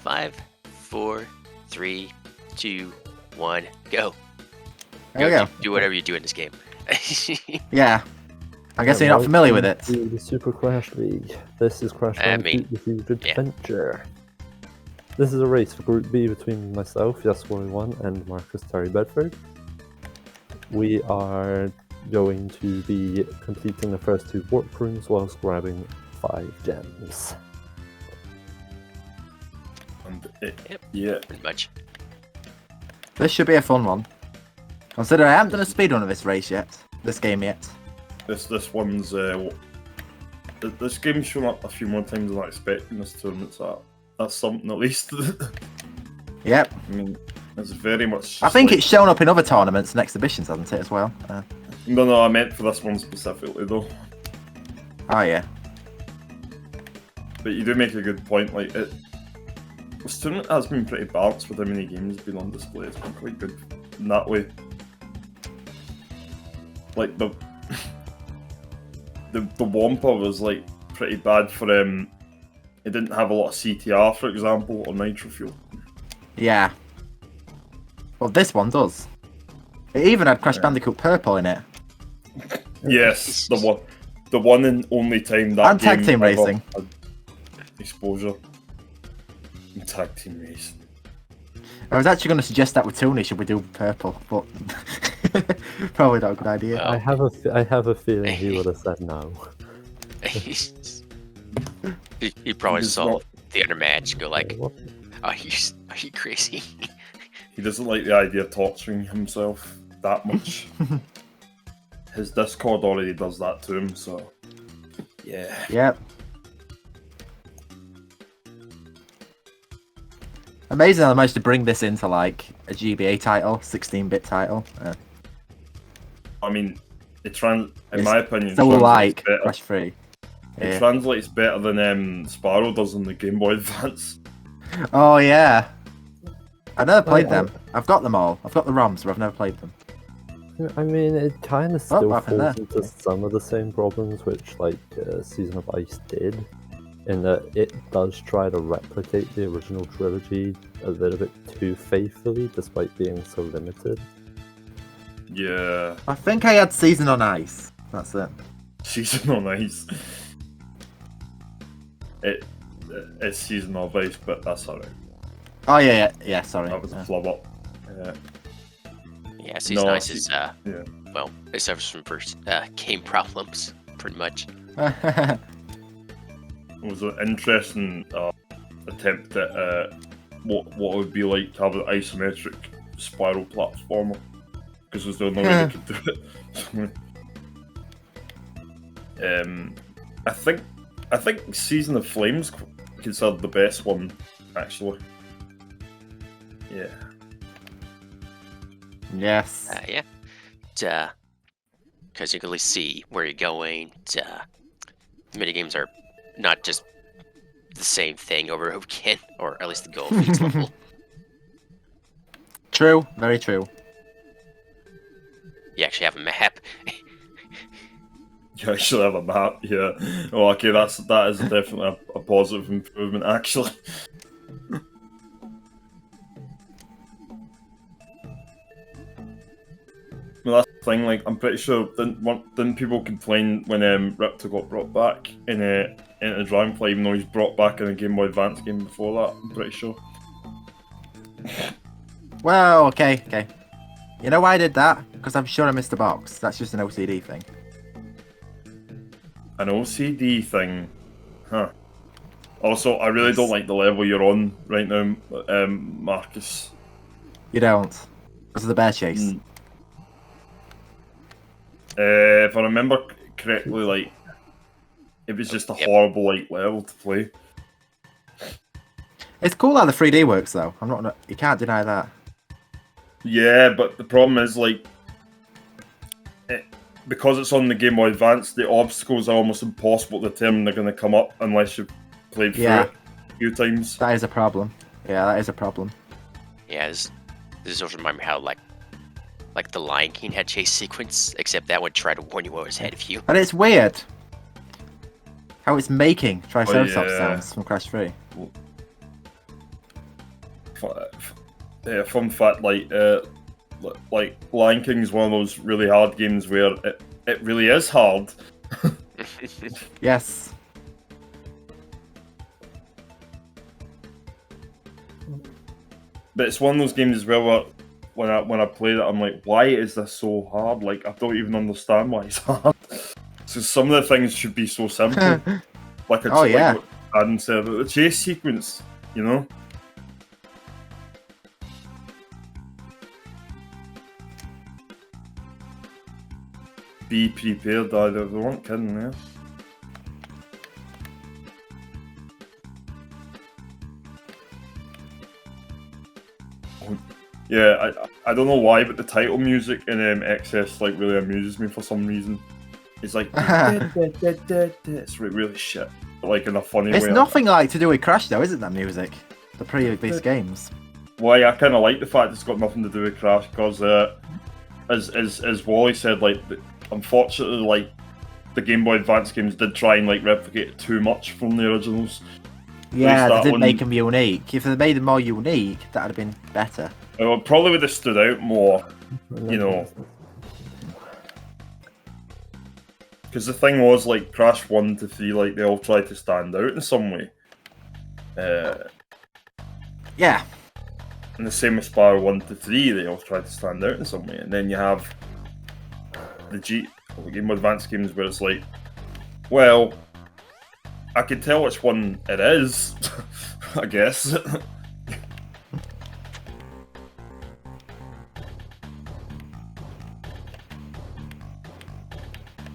5, 4, 3, 2, 1, go. There we go. Do whatever you do in this game. Yeah. I guess you're not familiar with it. Welcome to the Super Crash League. This is Crash Bandicoot, the Huge Adventure. This is a race for Group B between myself, Yeswally1, and Marcus Terry-Bedford. We are going to be completing the first 2 warp rooms whilst grabbing 5 gems. Yeah, pretty much. This should be a fun one. Consider I haven't done a speedrun of this race yet. This game yet. This one's this game's shown up a few more times than I expect in this tournament, so that's something at least. Yep. I mean, it's very much. I think it's shown up in other tournaments and exhibitions, hasn't it, as well? No, I meant for this one specifically, though. Oh yeah. But you do make a good point. Like this tournament has been pretty balanced with how many games have been on display. It's been quite good in that way. Like the Wampa was like pretty bad for it didn't have a lot of CTR, for example, or nitro fuel. Yeah. Well, this one does. It even had Crash Bandicoot Purple in it. Yes, the one and only time that and game tag team ever racing. had exposure. And tag team racing. I was actually going to suggest that with Tony, should we do Purple, but probably not a good idea. I have a feeling he would have said no. he probably He's saw not- the other match and go like, What? are you crazy? He doesn't like the idea of torturing himself that much. His Discord already does that to him, so yeah. Yep. Amazing how they managed to bring this into like a GBA title, 16-bit title. I mean, in my opinion, So translates like better. Crash 3. It Yeah. translates better than Spyro does on the Game Boy Advance. Oh yeah. I've never played them. I've got them all. I've got the ROMs, but I've never played them. I mean, it kind of still what happened falls there? into some of the same problems which, like, Season of Ice did, in that it does try to replicate the original trilogy a little bit too faithfully, despite being so limited. Yeah, I think I had Season on Ice. That's it. Season of Ice. It's Season of Ice, but that's alright. Oh yeah, sorry. That was a flub up. Yeah, Season No, Ice is yeah. well, it suffers from game problems, pretty much. It was an interesting attempt at what it would be like to have an isometric spiral platformer, because there's no way they could do it. I think Season of Flames considered the best one, actually. Yeah. Yes. Yeah. Because you can at least see where you're going. Minigames are not just the same thing over and over again, or at least the goal of each level. True. Very true. You actually have a map. You actually have a map, yeah. Oh, okay, that is definitely a positive improvement, actually. Well, that's the thing. Like, I'm pretty sure didn't people complain when Riptor got brought back into Dragonfly, even though he's brought back in a Game Boy Advance game before that? I'm pretty sure. Well, okay. You know why I did that? Because I'm sure I missed a box. That's just an OCD thing. An OCD thing, huh? Also, I really don't like the level you're on right now, Marcus. You don't. Because of the bear chase. If I remember correctly, like, it was just a horrible level to play. It's cool how the 3D works, though. You can't deny that. Yeah, but the problem is, like, because it's on the Game Boy Advance, the obstacles are almost impossible to determine they're going to come up unless you've played through it a few times. That is a problem. Yeah, that is a problem. Yeah, this also reminds me how like the Lion King had chase sequence, except that would try to warn you what was ahead of you. And it's weird how it's making Triceratops yeah. sounds from Crash 3. fun fact, like Lion King is one of those really hard games where it really is hard. Yes. But it's one of those games as well where when I played it, I'm like, why is this so hard? Like, I don't even understand why it's hard. So some of the things should be so simple. Like Oh, yeah. like what Adam said, the chase sequence, you know? Be prepared, they weren't kidding there. Yeah, I don't know why, but the title music in XS like really amuses me for some reason. It's like it's really shit, but like in a funny way. It's nothing like to do with Crash though, isn't that music? The previous games. Well, I kind of like the fact it's got nothing to do with Crash because, as Wally said, like unfortunately, like the Game Boy Advance games did try and like replicate it too much from the originals. Yeah, they did make them unique. If they made them more unique, that'd have been better. It probably would have stood out more, you know. Because the thing was, like, Crash 1 to 3, like, they all tried to stand out in some way. Yeah. And the same with Spyro 1 to 3, they all tried to stand out in some way. And then you have the Game Boy Advance games where it's like, well, I can tell which one it is, I guess.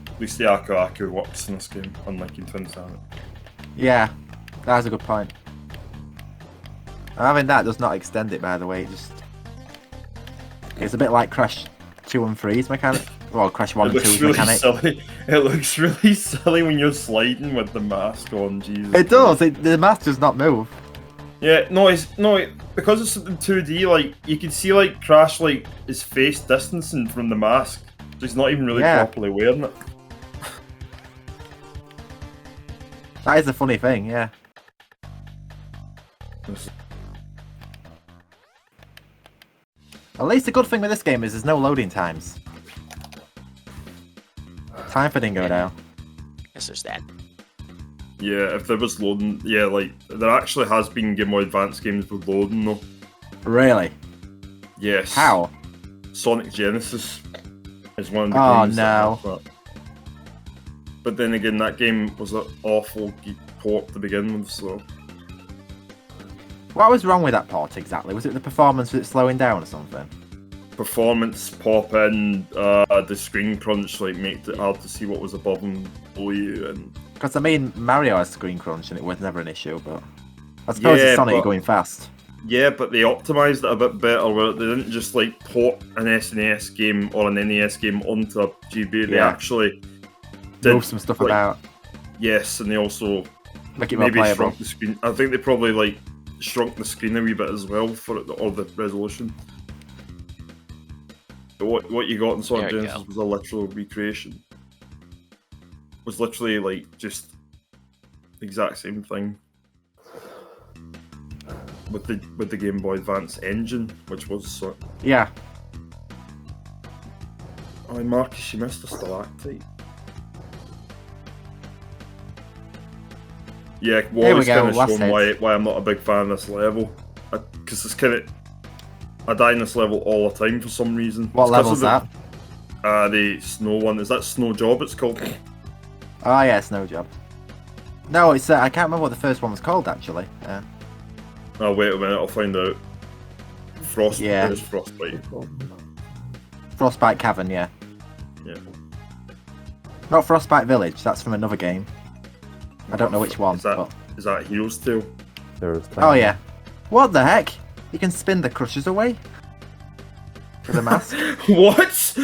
At least the Aku works in this game, unlike in Twin Summit. Yeah, that's a good point. Having that does not extend it, by the way. It's a bit like Crash 2 and 3's mechanic. Well, Crash 1 and 2's really mechanic. Silly. It looks really silly when you're sliding with the mask on, Jesus. It does, the mask does not move. Yeah, because it's in 2D, like, you can see, like, Crash, like, his face distancing from the mask. So he's not even really properly wearing it. That is a funny thing, yeah. At least the good thing with this game is there's no loading times. Time for Dingo now. Guess there's that. Yeah, if there was loading, yeah, like, there actually has been Game Boy Advance games with loading, though. Really? Yes. How? Sonic Genesis is one of the games that have that. But then again, that game was an awful port to begin with, so... What was wrong with that port exactly? Was it the performance with it slowing down or something? Performance, pop in, the screen crunch, like, made it hard to see what was above and below you, and... Because, I mean, Mario has screen crunch and it was never an issue, but... I suppose it's Sonic going fast. Yeah, but they optimised it a bit better, where they didn't just, like, port an SNES game or an NES game onto a GB, they actually... Move some stuff about. Yes, and they also make it more maybe playable. Shrunk the screen. I think they probably like shrunk the screen a wee bit as well for it, or the resolution. But what you got in Sonic Genesis was a literal recreation. It was literally like just the exact same thing with the Game Boy Advance engine, which was yeah. Oh, Marcus, you missed a stalactite. Yeah, Wally's kind of shown why I'm not a big fan of this level. Because it's kind of... I die in this level all the time for some reason. What level's that? The snow one. Is that Snow Job it's called? Oh yeah, Snow Job. No, it's I can't remember what the first one was called actually. Oh, wait a minute, I'll find out. Frostbite. Yeah. It's Frostbite. Frostbite Cavern, yeah. Yeah. Not Frostbite Village, that's from another game. I don't know which one. Is that Hero's Tale? Oh yeah. What the heck? You can spin the crushers away? With a mask? What?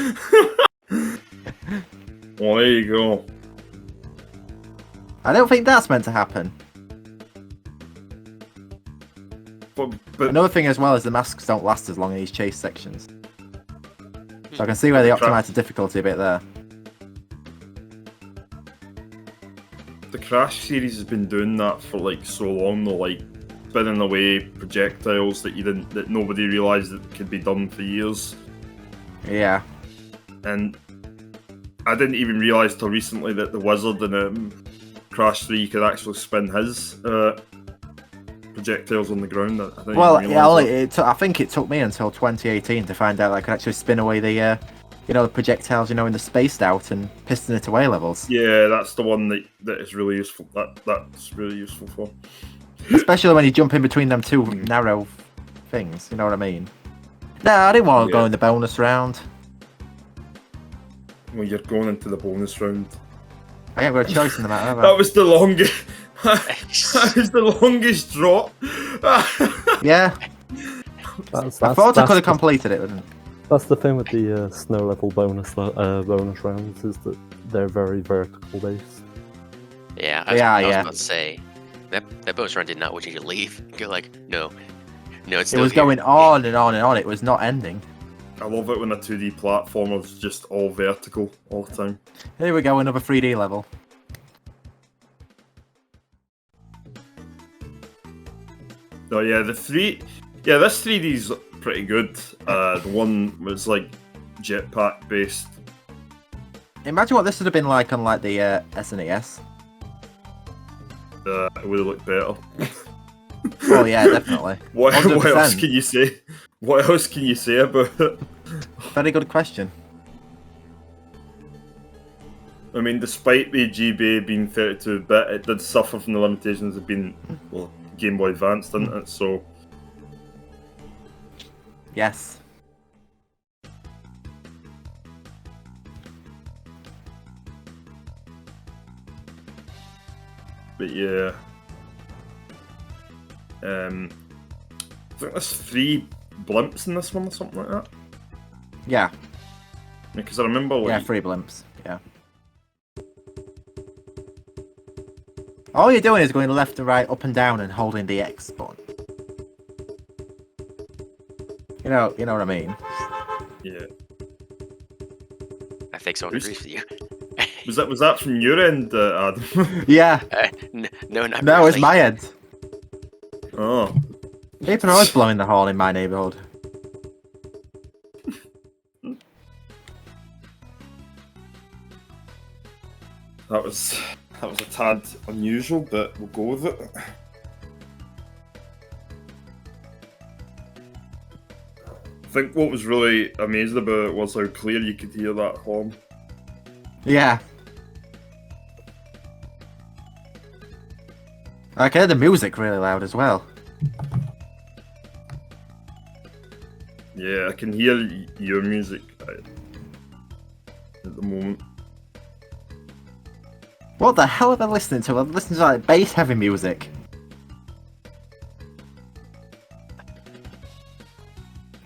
Well, there you go. I don't think that's meant to happen. But another thing as well is the masks don't last as long in these chase sections. So I can see where they optimised the difficulty a bit there. The Crash series has been doing that for like so long though, like spinning away projectiles that nobody realised that could be done for years. Yeah. And I didn't even realise till recently that the wizard in Crash 3 could actually spin his projectiles on the ground. I didn't even realise that. I think it took me until 2018 to find out that I could actually spin away the the projectiles, in the spaced out and piston it away levels. Yeah, that's the one that is really useful. That's really useful for. Especially when you jump in between them two narrow things, you know what I mean? No, I didn't want to go in the bonus round. Well, you're going into the bonus round. I haven't got a choice in the matter, have I? That was the longest. That was the longest drop. Yeah. I thought I could have completed it, wouldn't it? That's the thing with the snow level bonus rounds, is that they're very vertical based. Yeah, I was about to say that bonus round did not want you to leave. You're like, no, it's still It was here. going on and on and on. It was not ending. I love it when a 2D platformer is just all vertical all the time. Here we go, another 3D level. Oh yeah, this 3D's pretty good. The one was like jetpack based. Imagine what this would have been like on like the SNES. It would have looked better. Oh yeah, definitely. What 100%. else can you say? What else can you say about it? Very good question. I mean, despite the GBA being 32-bit, it did suffer from the limitations of being Game Boy Advance, didn't it? So Yes. But yeah. I think there's 3 blimps in this one or something like that. Yeah. Because I remember like... Yeah, 3 blimps. Yeah. All you're doing is going left to right, up and down, and holding the X button. You know what I mean? Yeah. I think someone agrees with you. Was that from your end, Adam? Yeah. No, not No, really. it's my end. Oh. People are always blowing the horn in my neighbourhood. That was a tad unusual, but we'll go with it. I think what was really amazing about it was how clear you could hear that horn. Yeah. I can hear the music really loud as well. Yeah, I can hear your music at the moment. What the hell am I listening to? I'm listening to like bass heavy music.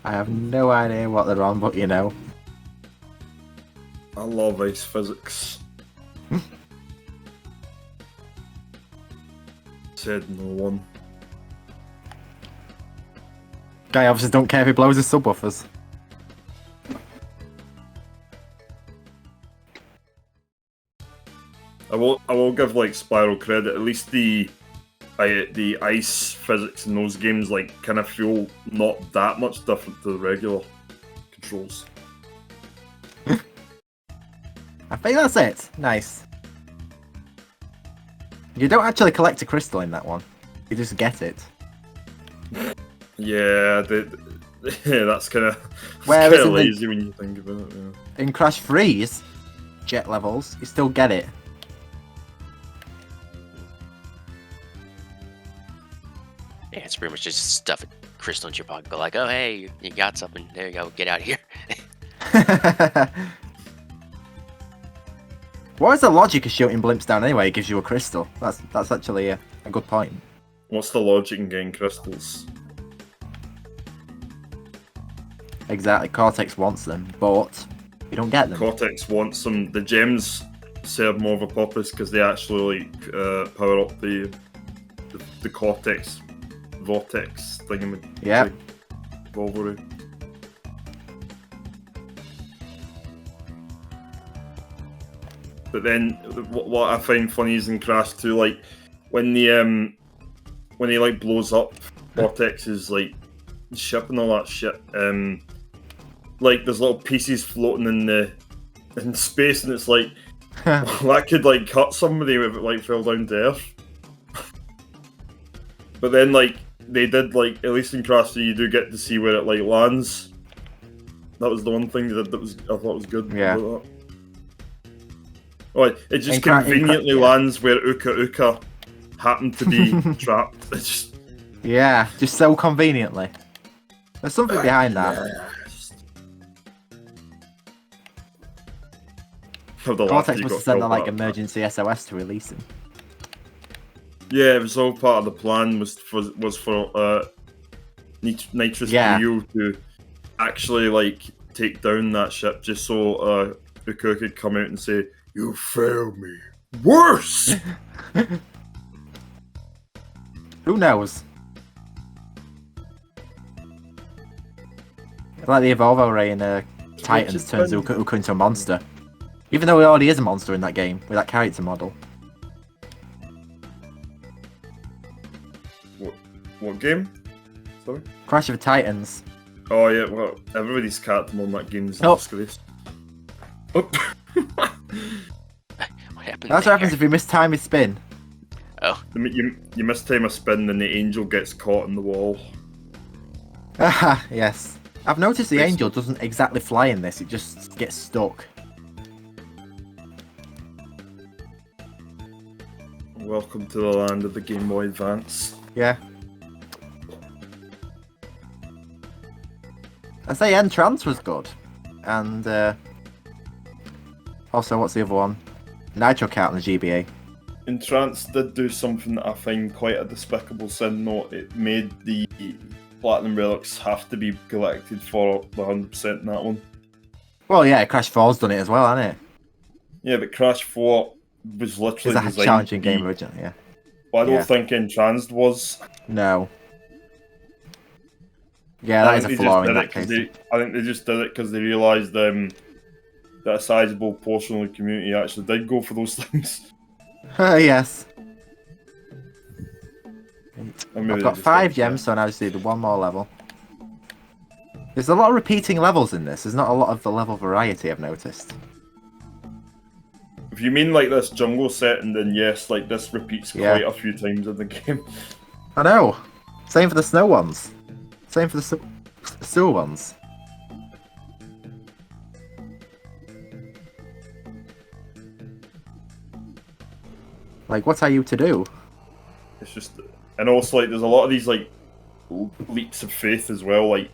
I have no idea what they're on, but you know. I love ice physics. Said no one. Guy obviously don't care if he blows his subwoofers. I will give like Spyro credit. At least the ice physics in those games like kind of feel not that much different to the regular controls. I think that's it. Nice. You don't actually collect a crystal in that one. You just get it. Yeah, that's kind of Whereas lazy when you think about it. Yeah. In Crash 3's jet levels, you still get it. Yeah, it's pretty much just stuff a crystal into your pocket. Go like, oh hey, you got something. There you go. Get out of here. What is the logic of shooting blimps down anyway? It gives you a crystal. That's actually a good point. What's the logic in getting crystals? Exactly. Cortex wants them, but you don't get them. Cortex wants them. The gems serve more of a purpose because they actually like power up the Cortex vortex thing. Yeah. Revolvery. But then, what I find funny is in Crash 2, like when when he like blows up Vortex's like ship and all that shit. Like there's little pieces floating in space, and it's like that could like cut somebody if it like fell down to Earth. But then like they did like at least in Crash 3 you do get to see where it like lands. That was the one thing that was I thought was good. Yeah. About that. Oh, it just conveniently lands where Uka Uka happened to be trapped. It's just... Yeah, just so conveniently. There's something behind that. Cortex must have sent that like emergency SOS to release him. Yeah, it was all part of the plan. Was for Nitrous Rio to actually like take down that ship, just so Uka could come out and say, "You failed me. Worse." Who knows? Like the Evolvo Ray in Titans turns Uka into a monster. Even though he already is a monster in that game, with that character model. What game? Sorry? Crash of the Titans. Oh yeah, well, everybody's character model in that game is a disgrace. Oh. What happened That's what happens if you mistime his spin. Oh. You mistime a spin and the angel gets caught in the wall. Ah, yes. I've noticed the angel doesn't exactly fly in this, it just gets stuck. Welcome to the land of the Game Boy Advance. Yeah. I say Entrance was good. And also, what's the other one? Nitro Kart and the GBA. Entrance did do something that I find quite a despicable sin, though. It made the Platinum Relics have to be collected for the 100% in that one. Well, yeah, Crash 4's done it as well, hasn't it? Yeah, but Crash 4 was literally it's a challenging game originally, yeah. Well, I don't think Entranced was. No. Yeah, that is a flaw in that case. I think they just did it because they realised that a sizable portion of the community actually did go for those things. Yes. I've got 5 gems, that. so now I just need one more level. There's a lot of repeating levels in this. There's not a lot of the level variety, I've noticed. If you mean like this jungle setting, then yes, like this repeats quite a few times in the game. I know. Same for the snow ones. Same for the sewer ones. Like, what are you to do? It's just, and also like there's a lot of these like leaps of faith as well, like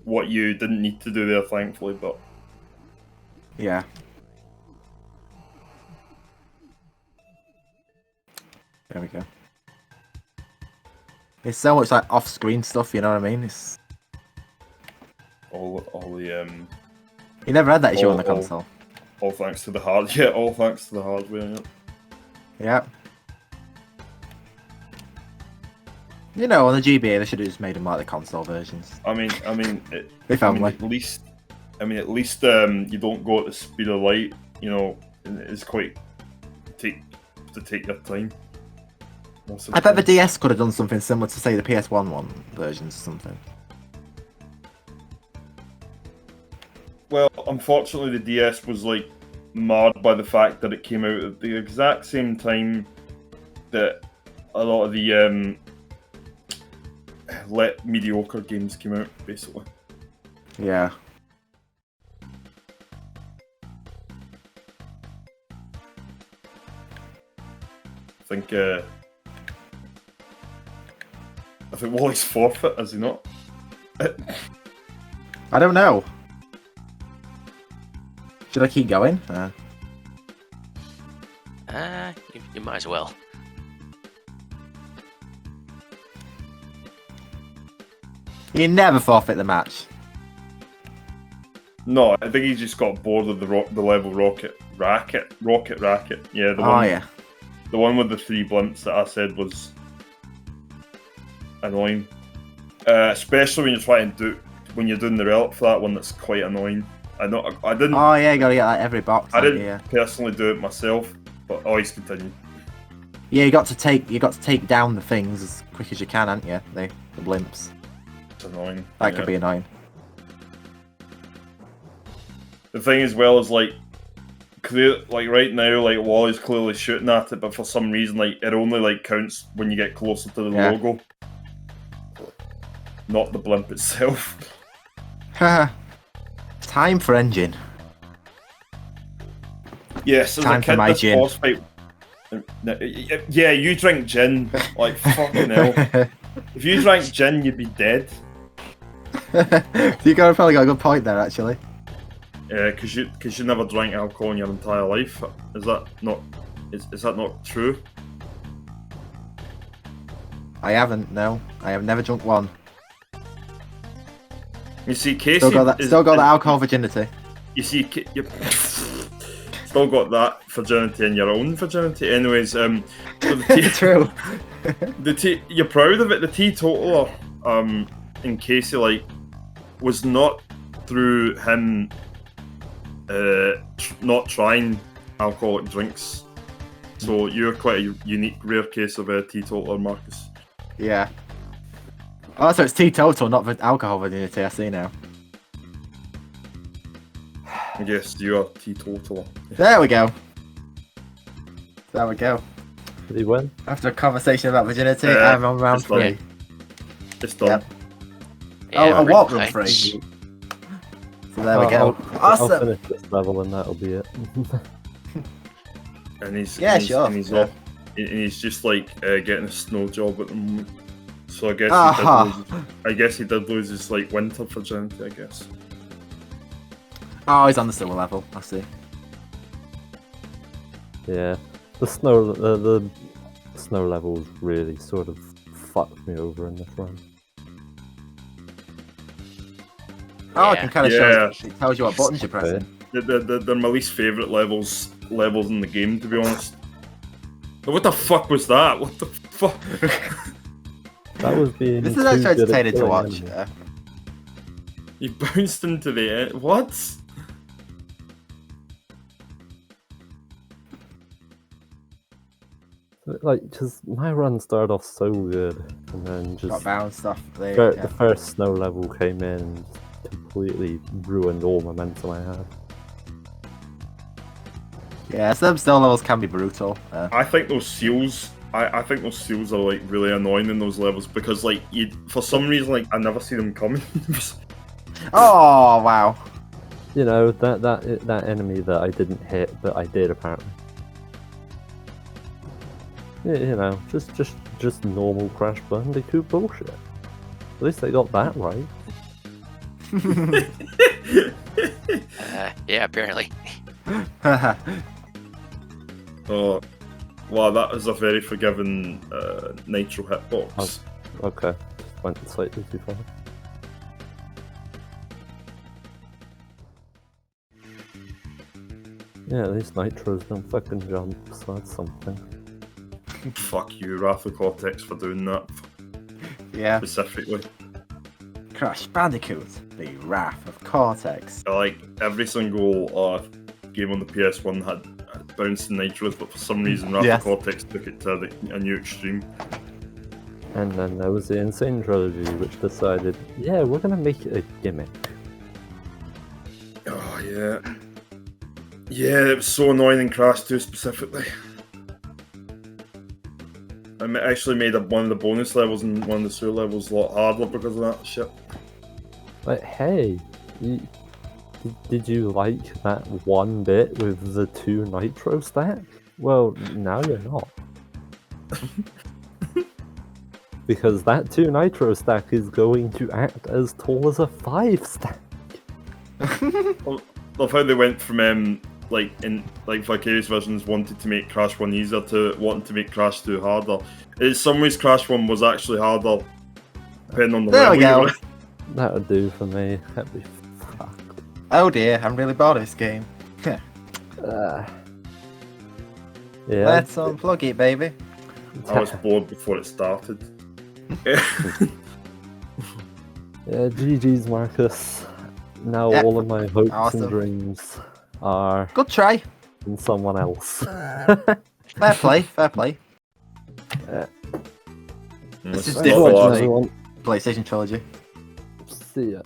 what you didn't need to do there, thankfully, but yeah. There we go. There's so much like off-screen stuff, you know what I mean? It's all the You never had that issue on the console. All thanks to the hardware. Yeah, all thanks to the hardware. Yeah. Yeah. You know, on the GBA, they should have just made them like the console versions. I mean, if only. At least you don't go at the speed of light. You know, it's quite take your time. I bet the DS could have done something similar to, say, the PS1 versions or something. Well, unfortunately, the DS was like marred by the fact that it came out at the exact same time that a lot of the mediocre games came out, basically. Yeah. I think Wally's forfeit, has he not? I don't know. Should I keep going? You might as well. You never forfeit the match. No, I think he just got bored of the level Rocket Racket. Yeah, the one. Yeah. The one with the 3 blimps that I said was annoying, especially when you're doing the relic for that one. That's quite annoying. I didn't. Oh yeah, you gotta get like every box. I didn't personally do it myself, but always continue. Yeah, you got to take down the things as quick as you can, haven't you? The blimps. It's annoying. That could be annoying. The thing as well is like right now, like Wally's clearly shooting at it, but for some reason, like it only like counts when you get closer to the logo, not the blimp itself. Time for engine. Yes, as Time a for kid, my this gin. boss fight. Yeah, you drink gin. Like fucking hell. If you drank gin, you'd be dead. You probably got a good point there, actually. Yeah, because you never drank alcohol in your entire life. Is that not true? I haven't. No, I have never drunk one. You see, Casey Still got the alcohol virginity. You see, you still got that virginity and your own virginity. Anyways, so True. You're proud of it. The teetotaler, in Casey, like, was not through him, not trying alcoholic drinks. So you're quite a unique, rare case of a teetotaler, Marcus. Yeah. Oh, so it's teetotal, not alcohol virginity. I see now. Yes, you are teetotaler. There we go. There we go. Did he win? After a conversation about virginity, I'm on round 3. It's done. Yeah, a walk room right. 3. So there we go. I'll Awesome. finish this level and that'll be it. And he's sure. And he's just like getting a snow job at the moment. So I guess he did lose his like winter virginity, I guess. Oh, he's on the silver level. I see. Yeah, the snow levels really sort of fucked me over in this run. Oh, I can kind of Yeah. show. It tells you what buttons you're pressing. They're my least favourite levels in the game, to be honest. What the fuck was that? What the fuck? That was being. This is actually too good at entertaining to killing watch. enemies. You bounced into the end. What? Like, because my run started off so good, and then just Got bounced off. the first snow level came in and completely ruined all momentum I had. Yeah, some snow levels can be brutal. I think those seals. I think those seals are like really annoying in those levels because like for some reason like I never see them coming. Oh wow! You know that enemy that I didn't hit, but I did apparently. Yeah, you know, just normal Crash Bandicoot bullshit. At least they got that right. Yeah, apparently. Oh, wow, that was a very forgiving Nitro hitbox. Oh, okay, just went slightly too far. Yeah, at least Nitros don't fucking jump, so that's something. Fuck you, Wrath of Cortex, for doing that. Yeah. Specifically. Crash Bandicoot, the Wrath of Cortex. Like, every single game on the PS1 had bouncing nitros, but for some reason Wrath of Cortex took it to a new extreme. And then there was the Insane Trilogy, which decided, yeah, we're gonna make it a gimmick. Oh, yeah. Yeah, it was so annoying in Crash 2 specifically. I actually made one of the bonus levels and one of the sewer levels a lot harder because of that shit. Like, hey, did you like that one bit with the 2 nitro stack? Well, now you're not. Because that 2 nitro stack is going to act as tall as a 5 stack. Love how they went from Vicarious Visions wanted to make Crash 1 easier to wanting to make Crash 2 harder. In some ways, Crash 1 was actually harder, depending on the There we level. go. That would do for me. That'd be fucked. Oh dear, I'm really bored of this game. Yeah. Let's unplug it, baby. I was bored before it started. Yeah, GG's, Marcus. Now all of my hopes and dreams are Good try. in someone else. Fair play, fair play. This is Let's different not to laugh. everyone. PlayStation trilogy. See ya.